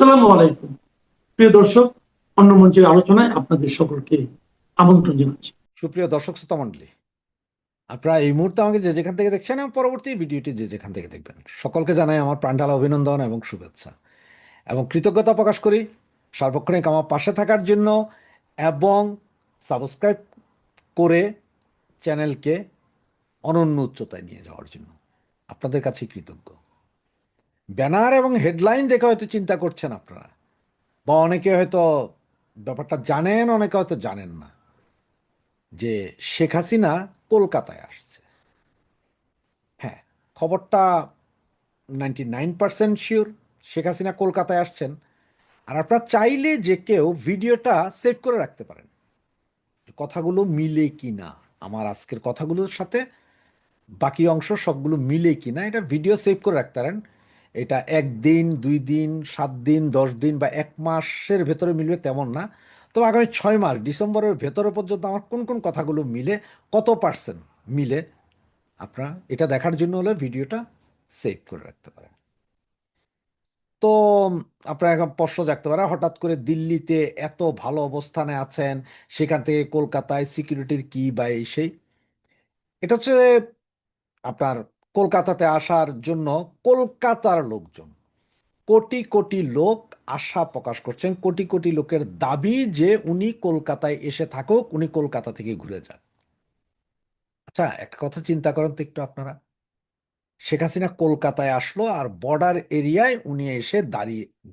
আসসালামু আলাইকুম। প্রিয় দর্শক, অন্য মঞ্চের আলোচনায় আপনাদের সকলকে আমন্ত্রণ জানাচ্ছি। সুপ্রিয় দর্শক শ্রোতা মণ্ডলী, আপনারা এই মুহূর্তে আমাকে যে যেখান থেকে দেখছেন এবং পরবর্তী ভিডিওটি যে যেখান থেকে দেখবেন, সকলকে জানাই আমার প্রাণঢালা অভিনন্দন এবং শুভেচ্ছা এবং কৃতজ্ঞতা প্রকাশ করি সার্বক্ষণিক আমার পাশে থাকার জন্য এবং সাবস্ক্রাইব করে চ্যানেলকে অনন্য উচ্চতায় নিয়ে যাওয়ার জন্য আপনাদের কাছে কৃতজ্ঞ। ব্যানার এবং হেডলাইন দেখে হয়তো চিন্তা করছেন আপনারা, বা অনেকে হয়তো ব্যাপারটা জানেন, অনেকে হয়তো জানেন না যে শেখ হাসিনা কলকাতায় আসছে। হ্যাঁ, খবরটা 99% শিওর শেখ হাসিনা কলকাতায় আসছেন। আর আপনারা চাইলে যে কেউ ভিডিওটা সেভ করে রাখতে পারেন, কথাগুলো মিলে কি না, আমার আজকের কথাগুলোর সাথে বাকি অংশ সবগুলো মিলে কি না এটা ভিডিও সেভ করে রাখতে পারেন। এটা 1 দিন 2 দিন 7 দিন 10 দিন বা 1 মাসের ভেতরে মিলবে তেমন না, তবে আগামী 6 মাস ডিসেম্বরের ভেতরে পর্যন্ত আমার কোন কোন কথাগুলো মিলে, কত পার্সেন্ট মিলে, আপনারা এটা দেখার জন্য হলে ভিডিওটা সেভ করে রাখতে পারেন। তো আপনারা এখন প্রশ্ন জাগতে পারে, হঠাৎ করে দিল্লিতে এত ভালো অবস্থানে আছেন, সেখান থেকে কলকাতায় সিকিউরিটির কি বা এই সেই। এটা হচ্ছে আপনার কলকাতাতে আসার জন্য কলকাতার লোকজন, কোটি কোটি লোক আশা প্রকাশ করছেন, কোটি কোটি লোকের দাবি যে উনি কলকাতায় এসে থাকুক, উনি কলকাতা থেকে ঘুরে যান। আচ্ছা, একটা কথা চিন্তা করেন তো একটু আপনারা, শেখ হাসিনা কলকাতায় আসলো আর বর্ডার এরিয়ায় উনি এসে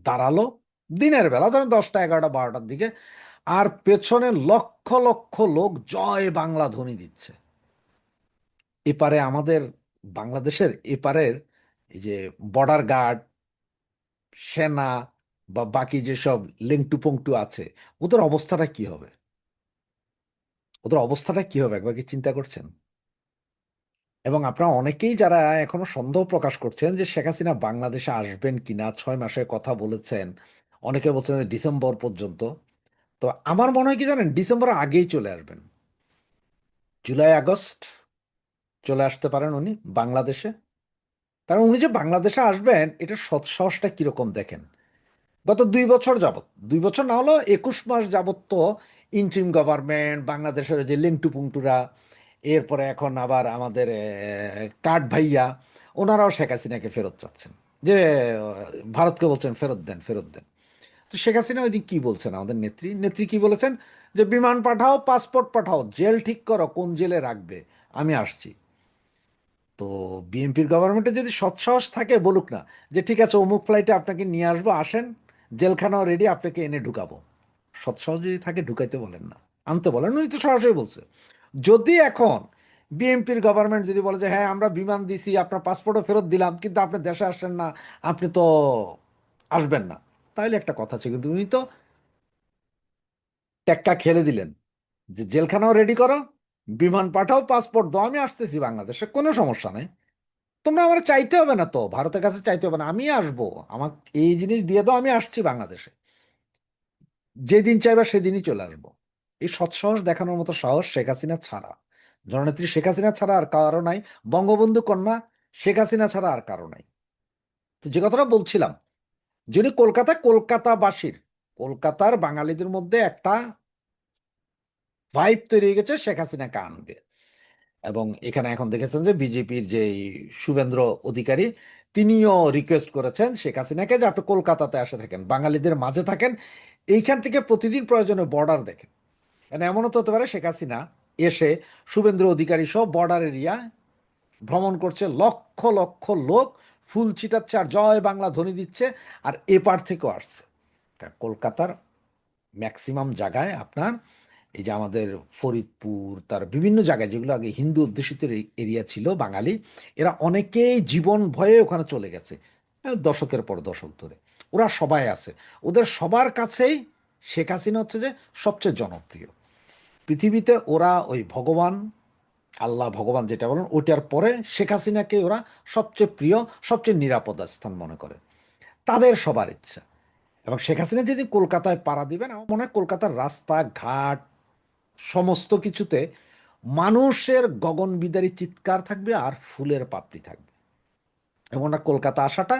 দাঁড়ালো দিনের বেলা, ধরেন 10টা 11টা 12টার দিকে, আর পেছনে লক্ষ লক্ষ লোক জয় বাংলা ধ্বনি দিচ্ছে। এপারে আমাদের বাংলাদেশের এপারের এই যে বর্ডার গার্ড, সেনা বা বাকি যেসব লেংটু পংটু আছে, ওদের অবস্থাটা কি হবে? ওদের অবস্থাটা কি হবে একবার কি চিন্তা করছেন? এবং আপনারা অনেকেই যারা এখনো সন্দেহ প্রকাশ করছেন যে শেখ হাসিনা বাংলাদেশে আসবেন কিনা, 6 মাসের কথা বলেছেন, অনেকে বলছেন যে ডিসেম্বর পর্যন্ত। তো আমার মনে হয় কি জানেন, ডিসেম্বর আগেই চলে আসবেন, জুলাই আগস্ট চলে আসতে পারেন উনি বাংলাদেশে। কারণ উনি যে বাংলাদেশে আসবেন এটা সৎসাহসটা কিরকম দেখেন। গত 2 বছর যাবত, 2 বছর না হলো 21 মাস যাবত তো ইন্ট্রিম গভর্নমেন্ট, বাংলাদেশের যে লেংটু পুংটুরা, এরপরে এখন আবার আমাদের কাঠ ভাইয়া, ওনারাও শেখ হাসিনাকে ফেরত চাচ্ছেন, যে ভারতকে বলছেন ফেরত দেন ফেরত দেন। তো শেখ হাসিনা ওই দিন কি বলছেন, আমাদের নেত্রী নেত্রী কি বলেছেন, যে বিমান পাঠাও, পাসপোর্ট পাঠাও, জেল ঠিক করো কোন জেলে রাখবে, আমি আসছি। তো বিএনপির গভর্নমেন্টে যদি সৎসাহস থাকে বলুক না যে ঠিক আছে অমুক ফ্লাইটে আপনাকে নিয়ে আসবো, আসেন, জেলখানাও রেডি, আপনাকে এনে ঢুকাবো। সৎসাহস যদি থাকে ঢুকাইতে বলেন না, আনতে বলেন। উনি তো সরাসরি বলছে। যদি এখন বিএনপির গভর্নমেন্ট যদি বলে যে হ্যাঁ আমরা বিমান দিছি, আপনার পাসপোর্টও ফেরত দিলাম, কিন্তু আপনি দেশে আসেন না, আপনি তো আসবেন না, তাহলে একটা কথা আছে। কিন্তু উনি তো টেক্কা খেলে দিলেন যে জেলখানাও রেডি করো, বিমান পাঠাও, পাসপোর্ট দাও, আমি আসতেছি বাংলাদেশে, কোনো সমস্যা নেই, তোমরা আমার চাইতে হবে না, তো ভারতের কাছে চাইতে হবে না, আমি আসবো, আমার এই জিনিস দিয়ে দাও, আমি আসছি বাংলাদেশে, যেদিন চাইবা সেদিনই চলে আসবো। এই সৎসাহস দেখানোর মতো সাহস শেখ হাসিনা ছাড়া, জননেত্রী শেখ হাসিনা ছাড়া আর কারো নাই, বঙ্গবন্ধু কন্যা শেখ হাসিনা ছাড়া আর কারো নাই। তো যে কথাটা বলছিলাম, যিনি কলকাতাবাসীর, কলকাতার বাঙালিদের মধ্যে একটা ভাইব তৈরি হয়ে গেছে শেখ হাসিনাকে আনবে। এবং এখানে এখন দেখেছেন যে বিজেপির যে শুভেন্দ্র অধিকারী, তিনিও রিকোয়েস্ট করেছেন শেখ হাসিনাকে যে আপনি কলকাতাতে আসে থাকেন, বাঙালিদের মাঝে থাকেন, এইখান থেকে প্রতিদিন প্রয়োজনে বর্ডার দেখেন। মানে এমনও তো হতে পারে শেখ হাসিনা এসে শুভেন্দ্র অধিকারী সহ বর্ডার এরিয়া ভ্রমণ করছে, লক্ষ লক্ষ লোক ফুল ছিটাচ্ছে আর জয় বাংলা ধ্বনি দিচ্ছে, আর এপার থেকেও আসছে। তা কলকাতার ম্যাক্সিমাম জায়গায় আপনার এই যে আমাদের ফরিদপুর, তার বিভিন্ন জায়গায় যেগুলো আগে হিন্দু অধ্যুষিত এরিয়া ছিল বাঙালি, এরা অনেকেই জীবন ভয়ে ওখানে চলে গেছে, দশকের পর দশক ধরে ওরা সবাই আছে। ওদের সবার কাছেই শেখ হাসিনা হচ্ছে যে সবচেয়ে জনপ্রিয় পৃথিবীতে। ওরা ওই ভগবান, আল্লাহ ভগবান যেটা বলেন ওটার পরে শেখ হাসিনাকে ওরা সবচেয়ে প্রিয়, সবচেয়ে নিরাপদ স্থান মনে করে, তাদের সবার ইচ্ছা। এবং শেখ হাসিনা যেদিন কলকাতায় পাড়া দিবেন, আমার মনে হয় কলকাতার রাস্তাঘাট সমস্ত কিছুতে মানুষের গগনবিদারী চিৎকার থাকবে আর ফুলের পাপড়ি থাকবে। এবং ওনার কলকাতা আসাটা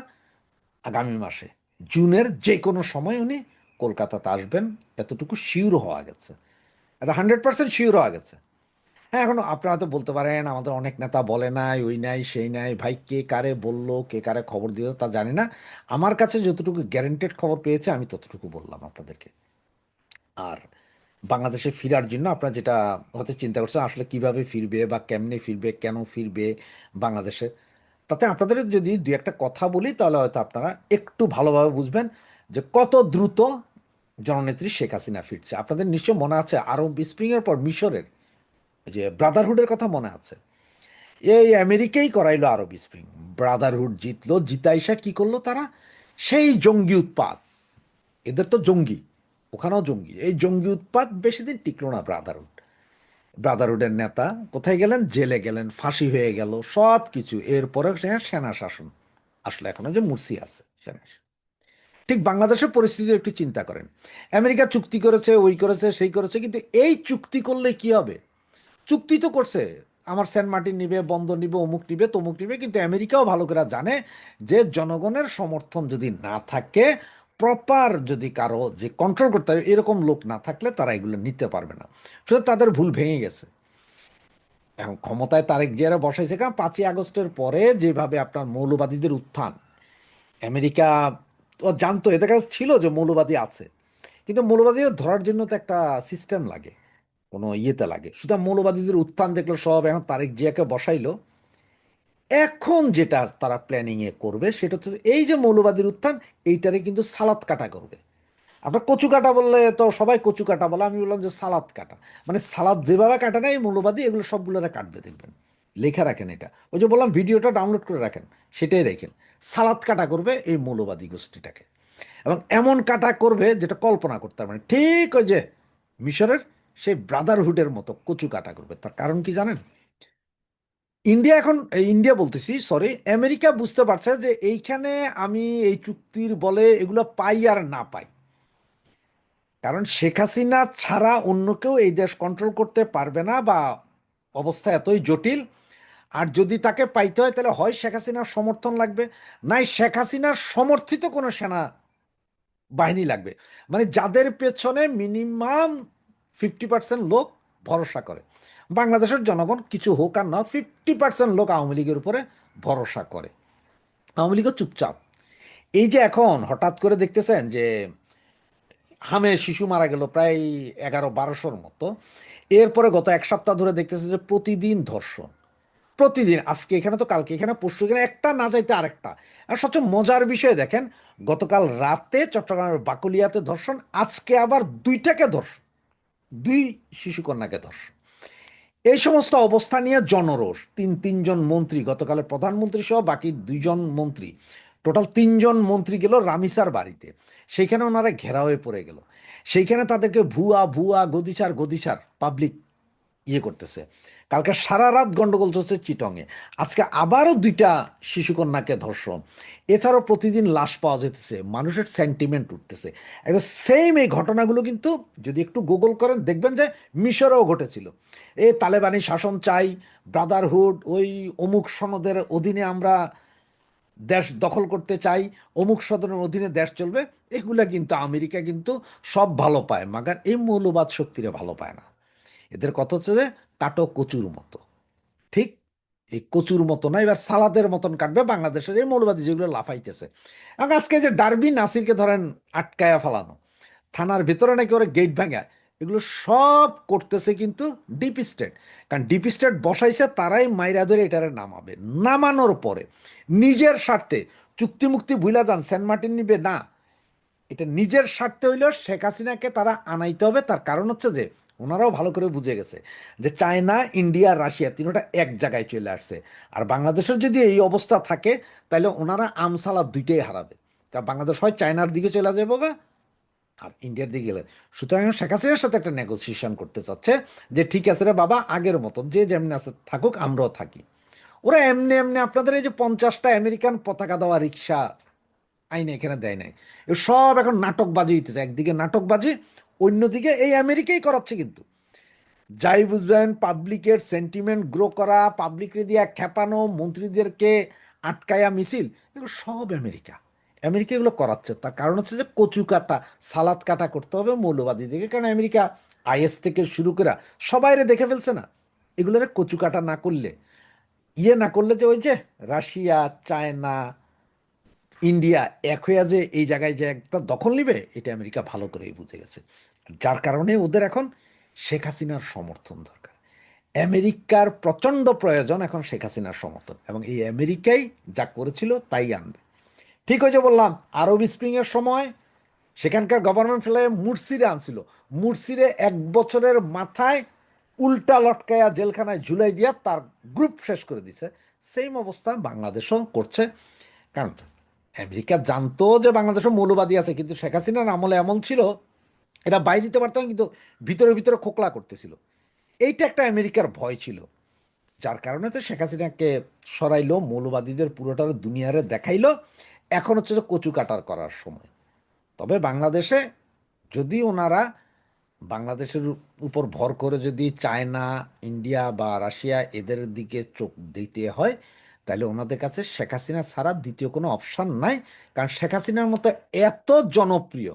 আগামী মাসে, জুনের যে কোনো সময় উনি কলকাতাতে আসবেন, এতটুকু শিওর হওয়া গেছে, এটা 100% শিওর হওয়া গেছে। হ্যাঁ, এখন আপনারা তো বলতে পারেন আমাদের অনেক নেতা বলে নাই, ওই নাই সেই নাই, ভাই কে কারে বললো, কে কারে খবর দিল তা জানি না। আমার কাছে যতটুকু গ্যারান্টেড খবর পেয়েছে আমি ততটুকু বললাম আপনাদেরকে। আর বাংলাদেশে ফেরার জন্য আপনারা যেটা হয়তো চিন্তা করছেন আসলে কিভাবে ফিরবে বা কেমনে ফিরবে, কেন ফিরবে বাংলাদেশে, তাতে আপনাদের যদি দুই একটা কথা বলি তাহলে হয়তো আপনারা একটু ভালোভাবে বুঝবেন যে কত দ্রুত জননেত্রী শেখ হাসিনা ফিরছে। আপনাদের নিশ্চয় মনে আছে আরব স্প্রিংয়ের পর মিশরের যে ব্রাদারহুডের কথা মনে আছে, এই আমেরিকাই করাইলো আরব স্প্রিং, ব্রাদারহুড জিতলো, জিতাইসা কি করলো তারা, সেই জঙ্গি উৎপাত, এদের তো জঙ্গি, ওখানেও জঙ্গি, এই জঙ্গি উৎপাত বেশি দিন টিকলো না। ব্রাদারহুডের নেতা কোথায় গেলেন, জেলে গেলেন, ফাঁসি হয়ে গেল, সব কিছু। এরপরে সেনা শাসন আসলে, এখনো যে মুরসি আছে সেনা শাসন। ঠিক বাংলাদেশের পরিস্থিতি একটু চিন্তা করেন, আমেরিকা চুক্তি করেছে, ওই করেছে, সেই করেছে, কিন্তু এই চুক্তি করলে কি হবে? চুক্তি তো করছে, আমার সেন্ট মার্টিন নিবে, বন্দর নিবে, অমুক নিবে, তমুক নিবে, কিন্তু আমেরিকাও ভালো করে জানে যে জনগণের সমর্থন যদি না থাকে, প্রপার যদি কারো যে কন্ট্রোল করতে হবে এরকম লোক না থাকলে তারা এগুলো নিতে পারবে না। শুধু তাদের ভুল ভেঙে গেছে। এখন ক্ষমতায় তারেক জিয়ারা বসাইছে কারণ 5ই আগস্টের পরে যেভাবে আপনার মৌলবাদীদের উত্থান, আমেরিকা তো জানতো, এদের কাছে ছিল যে মৌলবাদী আছে, কিন্তু মৌলবাদীদের ধরার জন্য তো একটা সিস্টেম লাগে, কোনো ইয়েতে লাগে। সুতরাং মৌলবাদীদের উত্থান দেখলো সব, এখন তারেক জিয়াকে বসাইলো। এখন যেটা তারা প্ল্যানিংয়ে করবে সেটা হচ্ছে যে এই যে মৌলবাদীর উত্থান, এইটারে কিন্তু সালাদ কাটা করবে। আপনার কচু কাটা বললে তো সবাই কচু কাটা বলে, আমি বললাম যে সালাদ কাটা, মানে সালাদ যেভাবে কাটে না এই মৌলবাদী, এগুলো সবগুলোরা কাটবে দেখবেন। লেখা রাখেন এটা, ওই যে বললাম ভিডিওটা ডাউনলোড করে রাখেন, সেটাই রাখেন। সালাদ কাটা করবে এই মৌলবাদী গোষ্ঠীটাকে, এবং এমন কাটা করবে যেটা কল্পনা করতে পারবেন, ঠিক ওই যে মিশরের সেই ব্রাদারহুডের মতো কচু কাটা করবে। তার কারণ কি জানেন? ইন্ডিয়া এখন, ইন্ডিয়া বলতেছি, সরি, আমেরিকা বুঝতে পারছে যে এইখানে আমি এই চুক্তির বলে এগুলো পাই আর না পাই, কারণ শেখ হাসিনা ছাড়া অন্য কেউ এই দেশ কন্ট্রোল করতে পারবে না, বা অবস্থা এতই জটিল। আর যদি তাকে পাইতে হয় তাহলে হয় শেখ হাসিনার সমর্থন লাগবে, নাই শেখ হাসিনার সমর্থিত কোনো সেনা বাহিনী লাগবে, মানে যাদের পেছনে মিনিমাম 50% লোক ভরসা করে। বাংলাদেশের জনগণ কিছু হোক আর না, 50% লোক আওয়ামী লীগের উপরে ভরসা করে, আওয়ামী লীগও চুপচাপ। এই যে এখন হঠাৎ করে দেখতেছেন যে হামে শিশু মারা গেল প্রায় 1100-1200-র মতো, এরপরে গত এক সপ্তাহ ধরে দেখতেছে যে প্রতিদিন ধর্ষণ, প্রতিদিন, আজকে এখানে তো কালকে এখানে, পরশু এখানে, একটা না যাইতে আরেকটা। আর সবচেয়ে মজার বিষয় দেখেন, গতকাল রাতে চট্টগ্রামের বাকলিয়াতে ধর্ষণ, আজকে আবার দুইটাকে ধর্ষণ, দুই শিশুকন্যাকে ধর্ষণ। এই সমস্ত অবস্থা নিয়ে জনরোষ, তিনজন মন্ত্রী, গতকালের প্রধানমন্ত্রী সহ বাকি দুইজন মন্ত্রী, টোটাল তিনজন মন্ত্রী গেল রামিসার বাড়িতে, সেইখানে ওনারা ঘেরা হয়ে পড়ে গেল। সেইখানে তাদেরকে ভুয়া ভুয়া গদিচার গদিচার পাবলিক ইয়ে করতেছে। কালকে সারা রাত গন্ডগোল চলছে চিটংয়ে, আজকে আবারও দুইটা শিশুকন্যাকে ধর্ষণ, এছাড়াও প্রতিদিন লাশ পাওয়া যেতেছে, মানুষের সেন্টিমেন্ট উঠতেছে। একদম সেম এই ঘটনাগুলো কিন্তু যদি একটু গুগল করেন দেখবেন যে মিশরেও ঘটেছিল। এই তালেবানি শাসন চাই, ব্রাদারহুড, ওই অমুক সনদের অধীনে আমরা দেশ দখল করতে চাই, অমুক সদনের অধীনে দেশ চলবে, এগুলা কিন্তু আমেরিকা কিন্তু সব ভালো পায়, মাগার এই মৌলবাদ শক্তিরে ভালো পায় না। এদের কথা হচ্ছে যে কাটো কচুর মতো, ঠিক এই কচুর মতো না, এবার সালাদের মতন কাটবে বাংলাদেশের এই মৌলবাদী যেগুলো লাফাইতেছে। এবং আজকে যে ডারবি নাসিরকে ধরেন আটকায়া ফালানো, থানার ভিতরে নাকি ওরা গেট ভাঙা, এগুলো সব করতেছে কিন্তু ডিপ স্টেট। কারণ ডিপ স্টেট বসাইছে তারাই মাইরা ধরে এটারে নামাবে, নামানোর পরে নিজের স্বার্থে চুক্তি মুক্তি ভুলা যান, সেন্ট মার্টিন নিবে না, এটা নিজের স্বার্থে হইলেও শেখ হাসিনাকে তারা আনাইতে হবে। তার কারণ হচ্ছে যে ওনারাও ভালো করে বুঝে গেছে যে চায়না, ইন্ডিয়া, রাশিয়া তিনটা এক জায়গায় চলে আসছে। আর বাংলাদেশের যদি এই অবস্থা থাকে তাহলে ওনারা আমসালা দুইটাই হারাবে, কারণ বাংলাদেশ হয় চায়নার দিকে চলে যাবো গা, আর ইন্ডিয়ার দিকে গেলে। সুতরাং শেখ হাসিনার সাথে একটা নেগোসিয়েশন করতে চাচ্ছে যে ঠিক আছে রে বাবা, আগের মতন যে যেমনি আছে থাকুক, আমরাও থাকি। ওরা এমনি এমনি আপনাদের এই যে 50টা আমেরিকান পতাকা দেওয়া রিক্সা আইনে এখানে দেয় নাই, এ সব এখন নাটকবাজি হইতেছে, একদিকে নাটকবাজি, অন্যদিকে এই আমেরিকাই করাচ্ছে কিন্তু। যাই বুঝবেন, পাবলিকের সেন্টিমেন্ট গ্রো করা, পাবলিকরে দিয়া খেপানো, মন্ত্রীদেরকে আটকায়া মিছিল, এগুলো সব আমেরিকা। আমেরিকা এগুলো করাচ্ছে, তার কারণ হচ্ছে যে কচু কাটা, সালাদ কাটা করতে হবে মৌলবাদীদেরকে, কারণ আমেরিকা আইএস থেকে শুরু করে সবাইরে দেখে ফেলছে না। এগুলোর কচু কাটা না করলে, না করলে যে ওই যে রাশিয়া, চায়না, ইন্ডিয়া এক হইয়া যে এই জায়গায় যে একটা দখল নিবে, এটা আমেরিকা ভালো করেই বুঝে গেছে। যার কারণে ওদের এখন শেখ হাসিনার সমর্থন দরকার। আমেরিকার প্রচণ্ড প্রয়োজন এখন শেখ হাসিনার সমর্থন, এবং এই আমেরিকাই যা করেছিল তাই আনবে। ঠিক হয়েছে বললাম, আরব স্প্রিংয়ের সময় সেখানকার গভর্নমেন্ট ফেলে মুরসিরে আনছিল, মুরসিরে 1 বছরের মাথায় উল্টা লটকায়া জেলখানায় ঝুলাই দিয়া তার গ্রুপ শেষ করে দিছে। সেম অবস্থা বাংলাদেশও করছে। কারণ আমেরিকা জানতো যে বাংলাদেশও মৌলবাদী আছে, কিন্তু শেখ হাসিনার আমলে এমন ছিল এটা বাইরে দিতে পারতো না, কিন্তু ভিতরে ভিতরে খোকলা করতেছিল। এইটা একটা আমেরিকার ভয় ছিল, যার কারণে তো শেখ হাসিনাকে সরাইলো, মৌলবাদীদের পুরোটা দুনিয়ারে দেখাইলো। এখন হচ্ছে যে কচু কাটার করার সময়। তবে বাংলাদেশে যদি ওনারা বাংলাদেশের উপর ভর করে যদি চায়না, ইন্ডিয়া বা রাশিয়া এদের দিকে চোখ দিতে হয়, তাহলে ওনাদের কাছে শেখ হাসিনা ছাড়া দ্বিতীয় কোনো অপশান নাই। কারণ শেখ হাসিনার মতো এত জনপ্রিয়,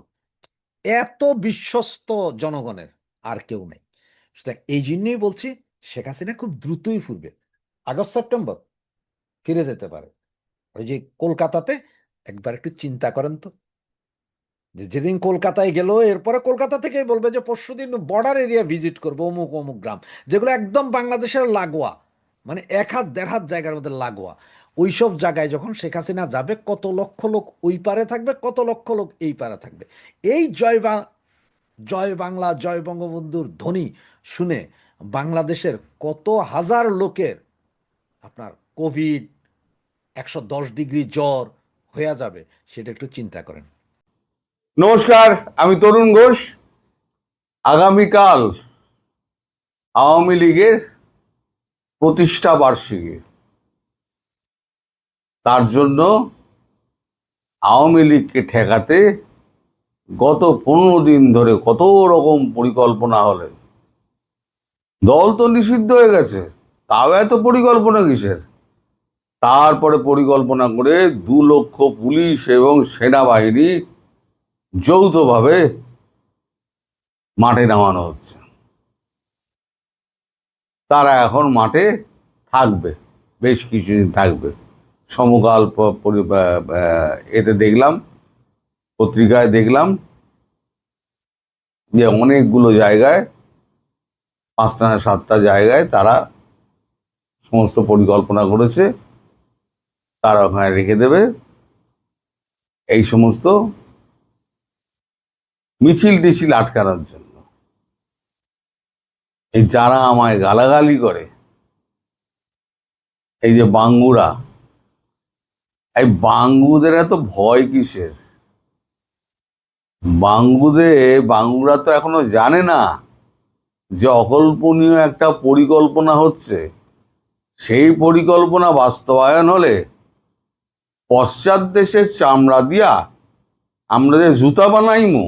এত বিশ্বস্ত জনগণের আর কেউ নেই। সুতরাং এই জন্যই বলছি, শেখ হাসিনা খুব দ্রুতই ফিরবে, আগস্ট সেপ্টেম্বর ফিরে যেতে পারে। ওই যে কলকাতাতে একবার একটু চিন্তা করেন তো, যেদিন কলকাতায় গেল, এরপরে কলকাতা থেকেই বলবে যে পরশুদিন বর্ডার এরিয়া ভিজিট করবো, অমুক অমুক গ্রাম, যেগুলো একদম বাংলাদেশের লাগোয়া, মানে 1 হাত 1.5 হাত জায়গার মধ্যে লাগোয়া। ওইসব জায়গায় যখন শেখ হাসিনা যাবে, কত লক্ষ লোক ওই পারে থাকবে, কত লক্ষ লোক এই পারে থাকবে। এই জয় বাংলা, জয় বঙ্গবন্ধুর ধ্বনি শুনে বাংলাদেশের কত হাজার লোকের আপনার কোভিড, 110 ডিগ্রি জ্বর হয়ে যাবে, সেটা একটু চিন্তা করেন। নমস্কার, আমি তরুণ ঘোষ। আগামীকাল আওয়ামী লীগের প্রতিষ্ঠা বার্ষিকী, তার জন্য আওয়ামী লীগকে ঠেকাতে গত 15 দিন ধরে কত রকম পরিকল্পনা হলে, দল তো নিষিদ্ধ হয়ে গেছে, তাও এত পরিকল্পনা কিসের? তারপরে পরিকল্পনা করে 2 লক্ষ পুলিশ এবং সেনাবাহিনী যৌথভাবে মাঠে নামানো হচ্ছে। তারা এখন মাঠে থাকবে, বেশ কিছুদিন থাকবে। সমকাল এতে দেখলাম, পত্রিকায় দেখলাম যে অনেকগুলো জায়গায়, 5টা না 7টা জায়গায় তারা সমস্ত পরিকল্পনা করেছে, তারা ওখানে রেখে দেবে এই সমস্ত মিছিল টিছিল আটকানোর জন্য। এই যারা আমায় গালাগালি করে, এই যে বাঙ্গুরা, এই বাঙ্গুদের এত ভয় কিসের? বাঙ্গুরা তো এখনো জানে না যে অকল্পনীয় একটা পরিকল্পনা হচ্ছে। সেই পরিকল্পনা বাস্তবায়ন হলে পশ্চাৎ দেশের চামড়া দিয়া আমরা যে জুতা বানাইমু,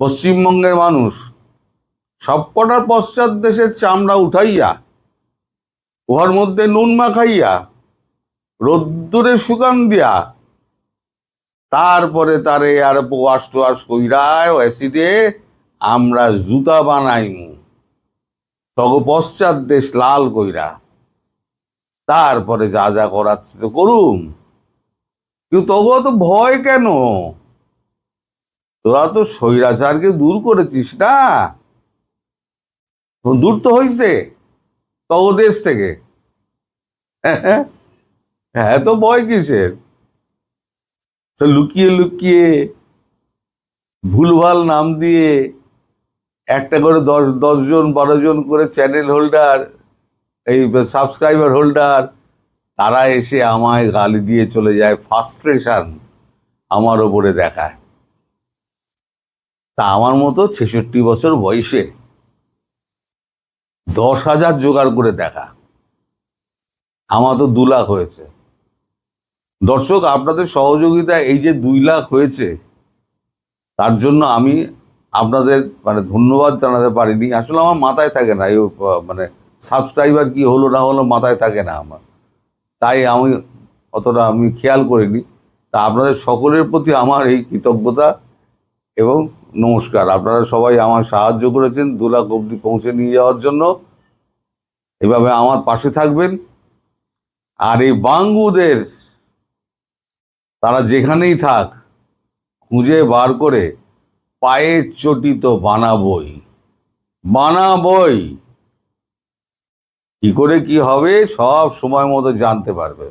পশ্চিমবঙ্গের মানুষ সবকটার পশ্চাৎ দেশের চামড়া উঠাইয়া উহার মধ্যে নুন মাখাইয়া রোদ্দুরে শুকান দিয়া, তারপরে তারে আর ওয়াশ টোয়াশ কইরা অ্যাসিডে আমরা জুতা বানাইমু, তখন পশ্চাৎ দেশ লাল কইরা, তারপরে যা যা করাচ্ছে তো করুম। কিন্তু তবুও তো ভয় কেন? তোরা তো স্বৈরাচারকে দূর করেছিস না? দূর তো হইছে তব দেশ থেকে। হ্যাঁ, তো ভয় কিসের? তো লুকিয়ে লুকিয়ে ভুলভাল নাম দিয়ে একটা করে 10 জন 12 জন করে চ্যানেল হোল্ডার, এই সাবস্ক্রাইবার হোল্ডার, তারা এসে আমায় গালি দিয়ে চলে যায়, ফ্রাস্ট্রেশন আমার ওপরে দেখায়। তা আমার মতো 66 বছর বয়সে 10,000 জোগাড় করে দেখা, আমার তো 2 লাখ হয়েছে। দর্শক, আপনাদের সহযোগিতা এই যে 2 লাখ হয়েছে, তার জন্য আমি আপনাদের ধন্যবাদ জানাতে পারিনি। আসলে আমার মাথায় থাকে না, এই সাবস্ক্রাইবার কি হলো না হলো মাথায় থাকে না আমার, তাই আমি অতটা খেয়াল করিনি। তা আপনাদের সকলের প্রতি আমার এই কৃতজ্ঞতা এবং নমস্কার। আপনারা সবাই আমার সাহায্য করেছেন 2 লাখ অবধি পৌঁছে নিয়ে যাওয়ার জন্য। এভাবে আমার পাশে থাকবেন। আর এই বাঙ্গুদের তারা যেখানেই থাক খুঁজে বার করে পায়ের চটি তো বানাবই। কি করে কি হবে সব সময় মতো জানতে পারবে।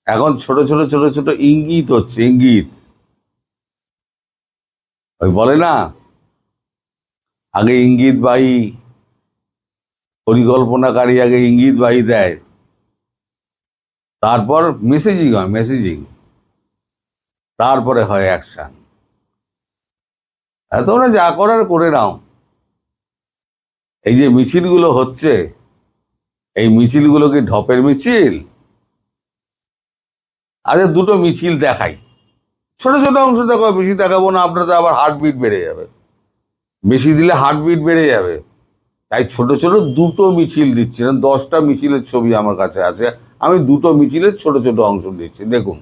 এখন ছোট ছোট ইঙ্গিত হচ্ছে, ইঙ্গিত। ওই বলে না, আগে ইঙ্গিতবাহী পরিকল্পনাকারী আগে ইঙ্গিতবাহী দেয়, তারপর মেসেজিং হয়, তারপরে হয় অ্যাকশন। তোমরা যা করার করে নাও। এই যে মিছিলগুলো হচ্ছে, এই মিছিলগুলো কি ঢপের মিছিল? আরে 2টো মিছিল দেখাই, ছোট ছোট অংশ দেখো, বেশি দেখাবো না, আপনাদের আবার হার্টবিট বেড়ে যাবে। বেশি দিলে হার্টবিট বেড়ে যাবে, তাই ছোট 2টো মিছিল দিচ্ছি না। 10টা মিছিলের ছবি আমার কাছে আছে, আমি 2টো মিছিলের ছোট অংশ দিচ্ছি, দেখুন।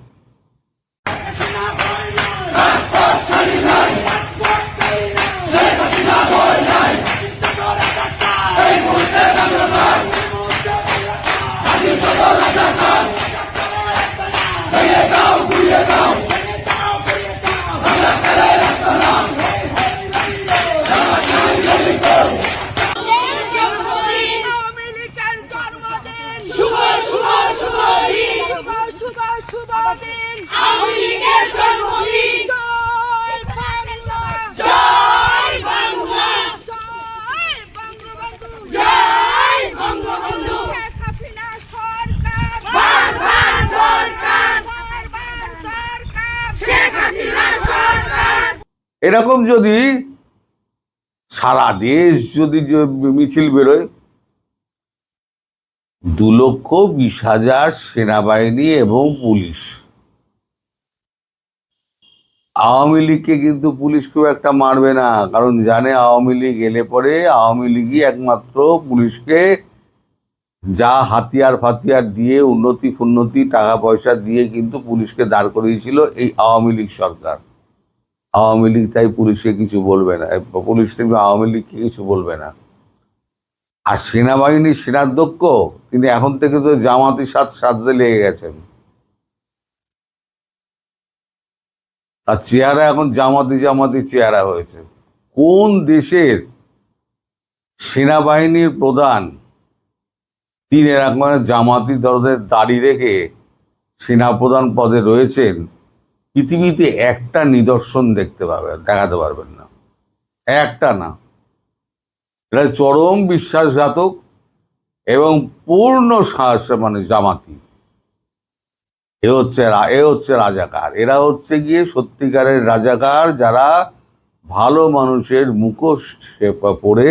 এরকম যদি সারা দেশ যদি মিছিল বেরোয়, 2,20,000 সেনাবাহিনী এবং পুলিশ। আওয়ামী লীগকে কিন্তু পুলিশ খুব একটা মারবে না, কারণ জানে আওয়ামী লীগ এলে পরে আওয়ামী লীগই একমাত্র পুলিশকে যা হাতিয়ার ফাতিয়ার দিয়ে, উন্নতি টাকা পয়সা দিয়ে কিন্তু পুলিশকে দাঁড় করিয়েছিল এই আওয়ামী লীগ সরকার। আওয়ামী লীগ তাই পুলিশকে কিছু বলবে না, পুলিশ আওয়ামী লীগকে কিছু বলবে না। আর সেনাবাহিনীর সেনাধ্যক্ষ তিনি এখন থেকে তো জামাতি সাজতে লেগে গেছেন, তার চেহারা এখন জামাতি চেহারা হয়েছে। কোন দেশের সেনাবাহিনীর প্রধান তিনি এরকম জামাতি দলের দাড়ি রেখে সেনাপ্রধান পদে রয়েছেন? পৃথিবীতে একটা নিদর্শন দেখাতে পারবেন না, একটা না। এটা চরম বিশ্বাসঘাতক এবং পূর্ণ জামাতি। এ হচ্ছে রাজাকার। এরা হচ্ছে গিয়ে সত্যিকারের রাজাকার, যারা ভালো মানুষের মুখোশ পরে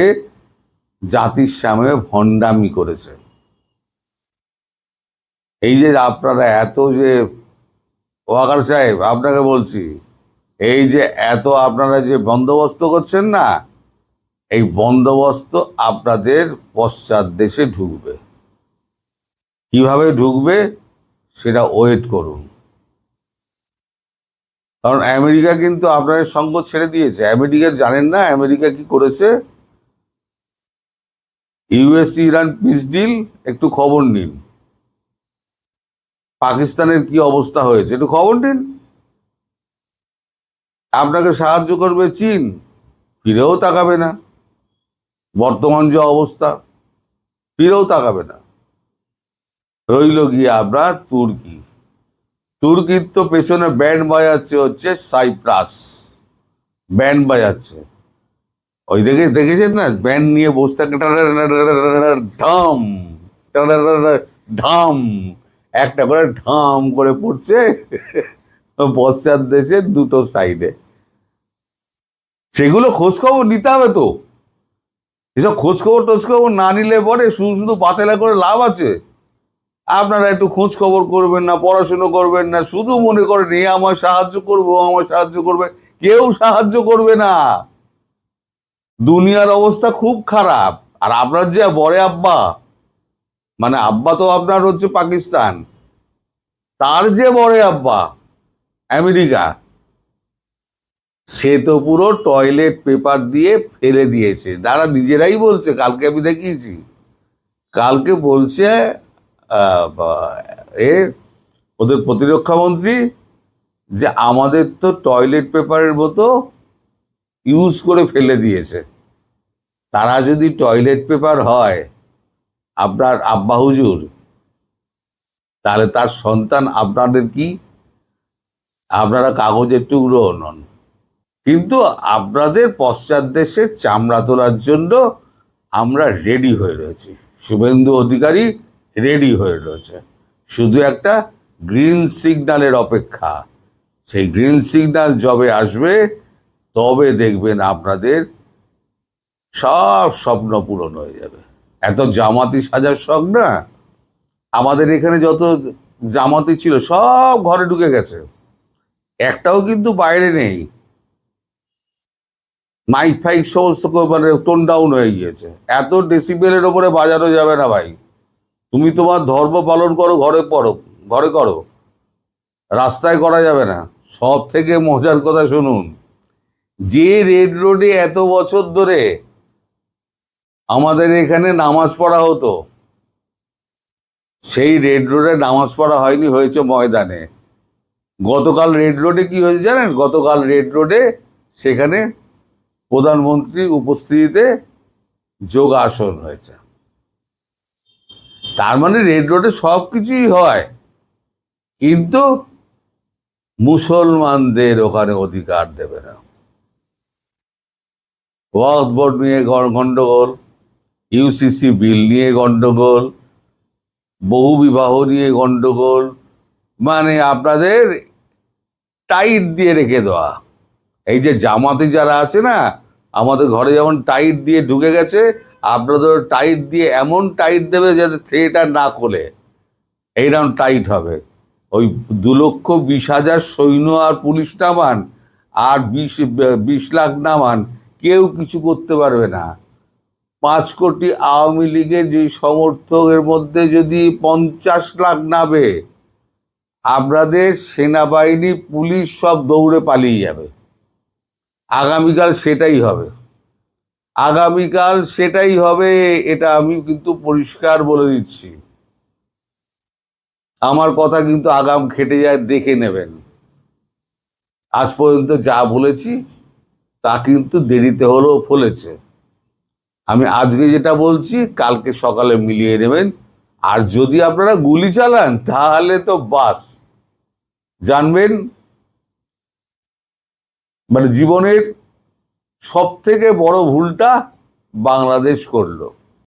জাতির সামনে ভণ্ডামি করেছে। এই যে আপনারা এত যে ওয়াকার সাহেব, আপনাকে বলছি, এই যে এত আপনারা যে বন্দোবস্ত করছেন না, এই বন্দোবস্ত আপনাদের পশ্চাৎ দেশে ঢুকবে। কিভাবে ঢুকবে সেটা ওয়েট করুন। কারণ আমেরিকা কিন্তু আপনাদের সঙ্গ ছেড়ে দিয়েছে। আমেরিকা জানেন না আমেরিকা কি করেছে? ইউএস ইরান পিস ডিল, একটু খবর নিন। পাকিস্তানের কি অবস্থা হয়েছে একটু খবর নিন। আপনাকে সাহায্য করবে চীন, ফিরেও তাকাবে না। বর্তমান যে অবস্থা, ফিরেও তাকাবে না। রইল গিয়ে আপনার তুর্কির তো পেছনে ব্যান্ড বাজাচ্ছে হচ্ছে সাইপ্রাস, ব্যান্ড বাজাচ্ছে। ওই দেখেছেন না, ব্যান্ড নিয়ে বসে থাকে, ঢাম ঢাম, একটা করে ঢাম করে পড়ছে পশ্চাৎ দেশের 2টো সাইডে। সেগুলো খোঁজখবর নিতে হবে তো। এসব খোঁজখবর না নিলে পরে শুধু পাতেলা করে লাভ আছে? আপনারা একটু খোঁজ খবর করবেন না, পড়াশুনো করবেন না, শুধু মনে করেন এ আমার সাহায্য করবে। কেউ সাহায্য করবে না। দুনিয়ার অবস্থা খুব খারাপ। আর আপনার যে বড় আব্বা, মানে আব্বা তো আপনার হচ্ছে পাকিস্তান, তার যে বড় আব্বা আমেরিকা, সে তো পুরো টয়লেট পেপার দিয়ে ফেলে দিয়েছে। তারা নিজেরাই বলছে, কালকে আমি দেখিয়েছি, কালকে বলছে এ ওদের প্রতিরক্ষা মন্ত্রী যে আমাদের তো টয়লেট পেপারের মতো ইউজ করে ফেলে দিয়েছে। তারা যদি টয়লেট পেপার হয় আপনার আব্বা হুজুর, তাহলে তার সন্তান আপনাদের কি? আপনারা কাগজের টুকরো নন। কিন্তু আপনাদের পশ্চাৎ দেশে চামড়া তোলার জন্য আমরা রেডি হয়ে রয়েছি। শুভেন্দু অধিকারী রেডি হয়ে রয়েছে, শুধু একটা গ্রিন সিগন্যালের অপেক্ষা। সেই গ্রিন সিগন্যাল যবে আসবে তবে দেখবেন আপনাদের সব স্বপ্ন পূরণ হয়ে যাবে। এত জামাতি সাজার শখ না, আমাদের এখানে যত জামাতি ছিল সব ঘরে ঢুকে গেছে, একটাও কিন্তু বাইরে নেই। মাইক ফাইক সমস্ত মানে টোন ডাউন হয়ে গিয়েছে। এত ডেসিবেলের ওপরে বাজানো যাবে না ভাই। তুমি তোমার ধর্ম পালন করো, ঘরে পড়ো, ঘরে করো, রাস্তায় করা যাবে না। সব থেকে মজার কথা শুনুন, যে রেড রোডে এত বছর ধরে আমাদের এখানে নামাজ পড়া হতো, সেই রেড রোডে নামাজ পড়া হয়নি, হয়েছে ময়দানে। গতকাল রেড রোডে কি হয়েছে জানেন? গতকাল রেড রোডে সেখানে প্রধানমন্ত্রীর উপস্থিতিতে যোগাসন হয়েছে। তার মানে রেড রোডে সব কিছুই হয়, কিন্তু মুসলমানদের ওখানে অধিকার দেবে না। ওয়াকফ বোর্ড নিয়ে গন্ডগোল, ইউসিসি বিল নিয়ে গন্ডগোল, বহু বিবাহ নিয়ে গন্ডগোল, মানে আপনাদের টাইট দিয়ে রেখে দেওয়া। এই যে জামাতি যারা আছে না, আমাদের ঘরে যেমন টাইট দিয়ে ঢুকে গেছে, আপনাদের টাইট দিয়ে এমন টাইট দেবে যাতে থ্রেটার না খোলে, এইরকম টাইট হবে। ওই 2,20,000 সৈন্য আর পুলিশ নামান, আর 20 লাখ নামান, কেউ কিছু করতে পারবে না। 5 কোটি আওয়ামী লীগের যে সমর্থকের মধ্যে যদি 50 লাখ নামে, আপনাদের সেনাবাহিনী পুলিশ সব দৌড়ে পালিয়ে যাবে। আগামীকাল সেটাই হবে, আগামীকাল সেটাই হবে, এটা আমি কিন্তু পরিষ্কার বলে দিচ্ছি। আমার কথা কিন্তু আগাম খেটে যায়, দেখে নেবেন। আজ পর্যন্ত যা বলেছি তা কিন্তু দেরিতে হলেও ফলেছে। আমি আজকে যেটা বলছি কালকে সকালে মিলিয়ে নেবেন। আর যদি আপনারা গুলি চালান তাহলে তো বাস, জানবেন মানে জীবনের সব থেকে বড় ভুলটা বাংলাদেশ করলো।